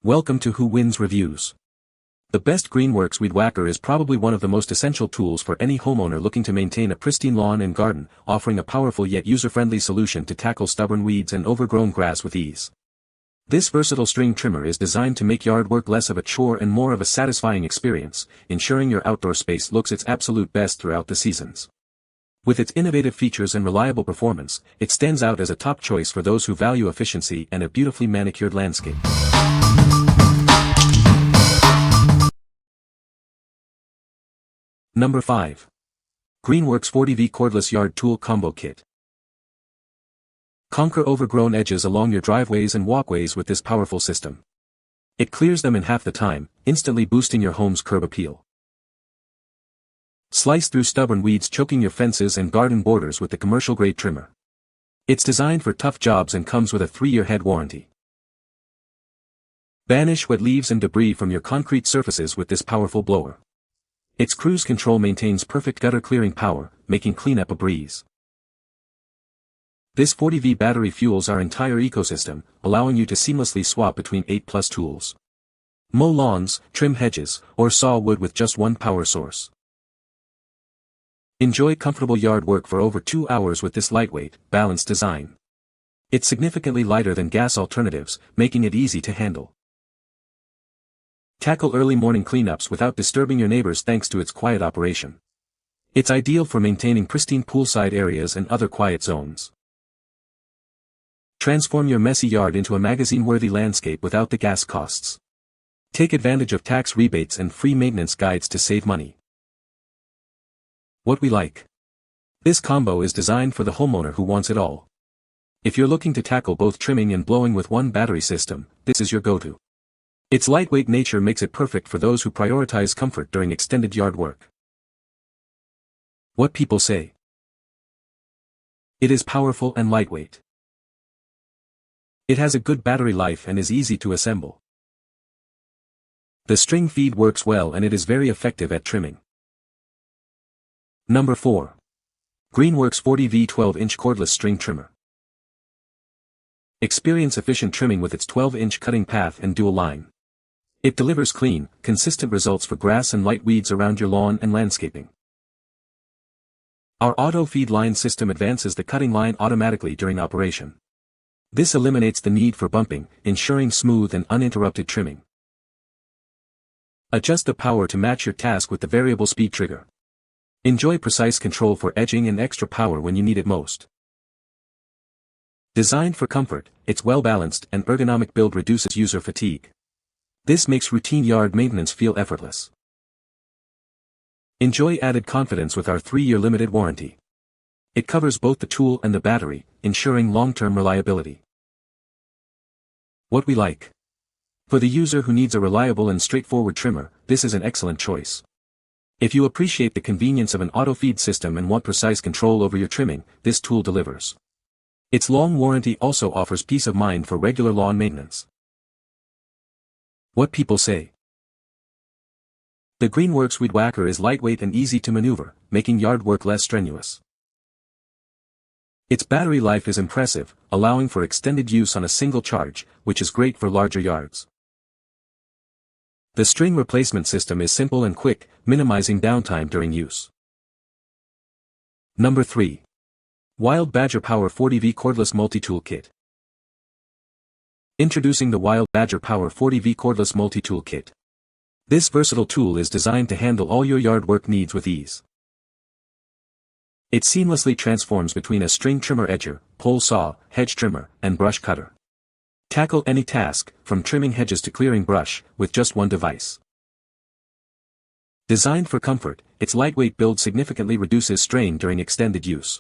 Welcome to Who Wins Reviews. The best Greenworks Weed Wacker is probably one of the most essential tools for any homeowner looking to maintain a pristine lawn and garden, offering a powerful yet user-friendly solution to tackle stubborn weeds and overgrown grass with ease. This versatile string trimmer is designed to make yard work less of a chore and more of a satisfying experience, ensuring your outdoor space looks its absolute best throughout the seasons. With its innovative features and reliable performance, it stands out as a top choice for those who value efficiency and a beautifully manicured landscape. Number 5. Greenworks 40V Cordless Yard Tool Combo Kit. Conquer overgrown edges along your driveways and walkways with this powerful system. It clears them in half the time, instantly boosting your home's curb appeal. Slice through stubborn weeds choking your fences and garden borders with the commercial-grade trimmer. It's designed for tough jobs and comes with a 3-year head warranty. Banish wet leaves and debris from your concrete surfaces with this powerful blower. Its cruise control maintains perfect gutter clearing power, making cleanup a breeze. This 40V battery fuels our entire ecosystem, allowing you to seamlessly swap between 8+ tools. Mow lawns, trim hedges, or saw wood with just one power source. Enjoy comfortable yard work for over 2 hours with this lightweight, balanced design. It's significantly lighter than gas alternatives, making it easy to handle. Tackle early morning cleanups without disturbing your neighbors thanks to its quiet operation. It's ideal for maintaining pristine poolside areas and other quiet zones. Transform your messy yard into a magazine-worthy landscape without the gas costs. Take advantage of tax rebates and free maintenance guides to save money. What we like. This combo is designed for the homeowner who wants it all. If you're looking to tackle both trimming and blowing with one battery system, this is your go-to. Its lightweight nature makes it perfect for those who prioritize comfort during extended yard work. What people say. It is powerful and lightweight. It has a good battery life and is easy to assemble. The string feed works well and it is very effective at trimming. Number 4. Greenworks 40V 12-inch Cordless String Trimmer. Experience efficient trimming with its 12-inch cutting path and dual line. It delivers clean, consistent results for grass and light weeds around your lawn and landscaping. Our auto feed line system advances the cutting line automatically during operation. This eliminates the need for bumping, ensuring smooth and uninterrupted trimming. Adjust the power to match your task with the variable speed trigger. Enjoy precise control for edging and extra power when you need it most. Designed for comfort, its well-balanced and ergonomic build reduces user fatigue. This makes routine yard maintenance feel effortless. Enjoy added confidence with our 3-year limited warranty. It covers both the tool and the battery, ensuring long-term reliability. What we like. For the user who needs a reliable and straightforward trimmer, this is an excellent choice. If you appreciate the convenience of an auto feed system and want precise control over your trimming, this tool delivers. Its long warranty also offers peace of mind for regular lawn maintenance. What people say. The Greenworks Weed Wacker is lightweight and easy to maneuver, making yard work less strenuous. Its battery life is impressive, allowing for extended use on a single charge, which is great for larger yards. The string replacement system is simple and quick, minimizing downtime during use. Number 3. Wild Badger Power 40V Cordless Multi-Tool Kit. Introducing the Wild Badger Power 40V Cordless Multi-Tool Kit. This versatile tool is designed to handle all your yard work needs with ease. It seamlessly transforms between a string trimmer edger, pole saw, hedge trimmer, and brush cutter. Tackle any task, from trimming hedges to clearing brush, with just one device. Designed for comfort, its lightweight build significantly reduces strain during extended use.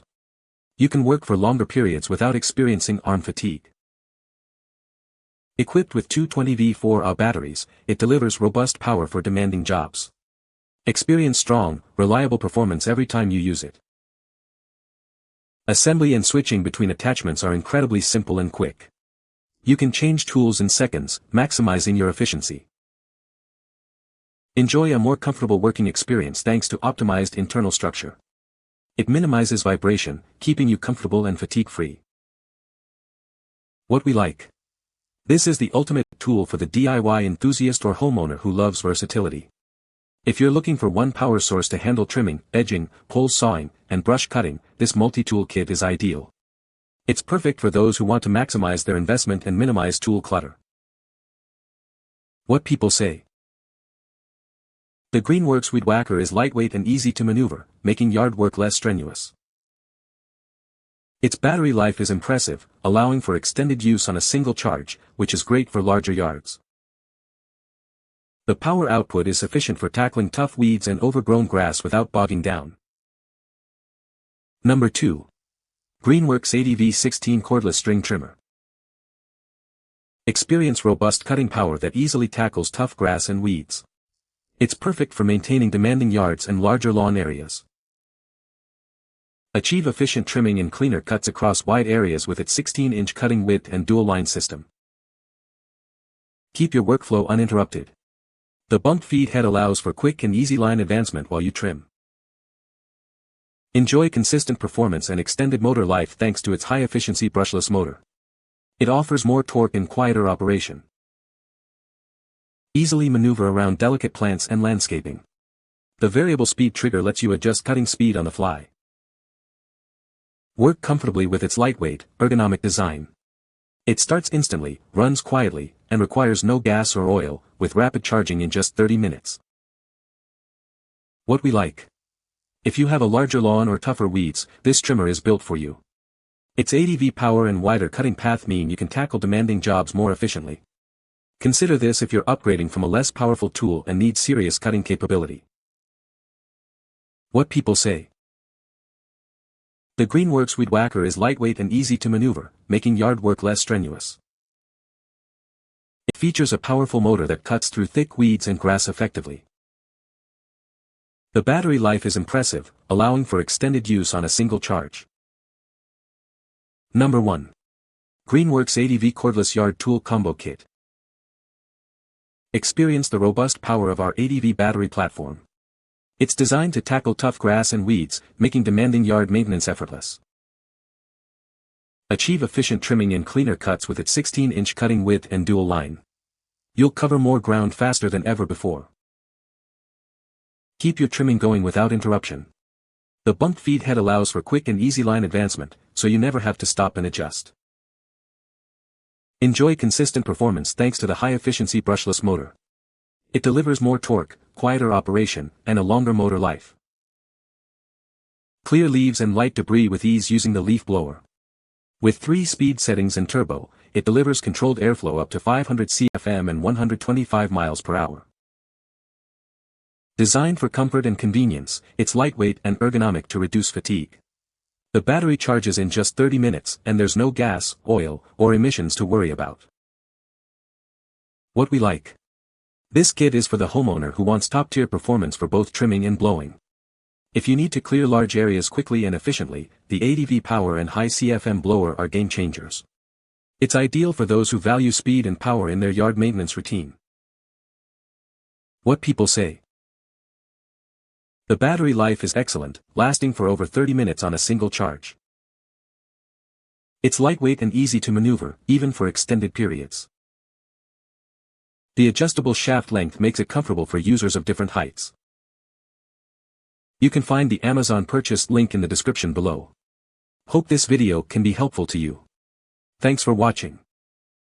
You can work for longer periods without experiencing arm fatigue. Equipped with two 20V 4Ah batteries, it delivers robust power for demanding jobs. Experience strong, reliable performance every time you use it. Assembly and switching between attachments are incredibly simple and quick. You can change tools in seconds, maximizing your efficiency. Enjoy a more comfortable working experience thanks to optimized internal structure. It minimizes vibration, keeping you comfortable and fatigue-free. What we like. This is the ultimate tool for the DIY enthusiast or homeowner who loves versatility. If you're looking for one power source to handle trimming, edging, pole sawing, and brush cutting, this multi-tool kit is ideal. It's perfect for those who want to maximize their investment and minimize tool clutter. What people say. The Greenworks Weed Wacker is lightweight and easy to maneuver, making yard work less strenuous. Its battery life is impressive, allowing for extended use on a single charge, which is great for larger yards. The power output is sufficient for tackling tough weeds and overgrown grass without bogging down. Number 2. Greenworks ADV16 Cordless String Trimmer. Experience robust cutting power that easily tackles tough grass and weeds. It's perfect for maintaining demanding yards and larger lawn areas. Achieve efficient trimming and cleaner cuts across wide areas with its 16-inch cutting width and dual-line system. Keep your workflow uninterrupted. The bumped feed head allows for quick and easy line advancement while you trim. Enjoy consistent performance and extended motor life thanks to its high-efficiency brushless motor. It offers more torque and quieter operation. Easily maneuver around delicate plants and landscaping. The variable speed trigger lets you adjust cutting speed on the fly. Work comfortably with its lightweight, ergonomic design. It starts instantly, runs quietly, and requires no gas or oil, with rapid charging in just 30 minutes. What we like. If you have a larger lawn or tougher weeds, this trimmer is built for you. Its ADV power and wider cutting path mean you can tackle demanding jobs more efficiently. Consider this if you're upgrading from a less powerful tool and need serious cutting capability. What people say. The Greenworks Weed Wacker is lightweight and easy to maneuver, making yard work less strenuous. It features a powerful motor that cuts through thick weeds and grass effectively. The battery life is impressive, allowing for extended use on a single charge. Number 1. Greenworks ADV Cordless Yard Tool Combo Kit. Experience the robust power of our ADV battery platform. It's designed to tackle tough grass and weeds, making demanding yard maintenance effortless. Achieve efficient trimming and cleaner cuts with its 16-inch cutting width and dual line. You'll cover more ground faster than ever before. Keep your trimming going without interruption. The bumped feed head allows for quick and easy line advancement, so you never have to stop and adjust. Enjoy consistent performance thanks to the high-efficiency brushless motor. It delivers more torque, quieter operation, and a longer motor life. Clear leaves and light debris with ease using the leaf blower. With 3 speed settings and turbo, it delivers controlled airflow up to 500 CFM and 125 miles per hour. Designed for comfort and convenience, it's lightweight and ergonomic to reduce fatigue. The battery charges in just 30 minutes and there's no gas, oil, or emissions to worry about. What we like. This kit is for the homeowner who wants top-tier performance for both trimming and blowing. If you need to clear large areas quickly and efficiently, the ADV power and high CFM blower are game changers. It's ideal for those who value speed and power in their yard maintenance routine. What people say. The battery life is excellent, lasting for over 30 minutes on a single charge. It's lightweight and easy to maneuver, even for extended periods. The adjustable shaft length makes it comfortable for users of different heights. You can find the Amazon purchase link in the description below. Hope this video can be helpful to you. Thanks for watching.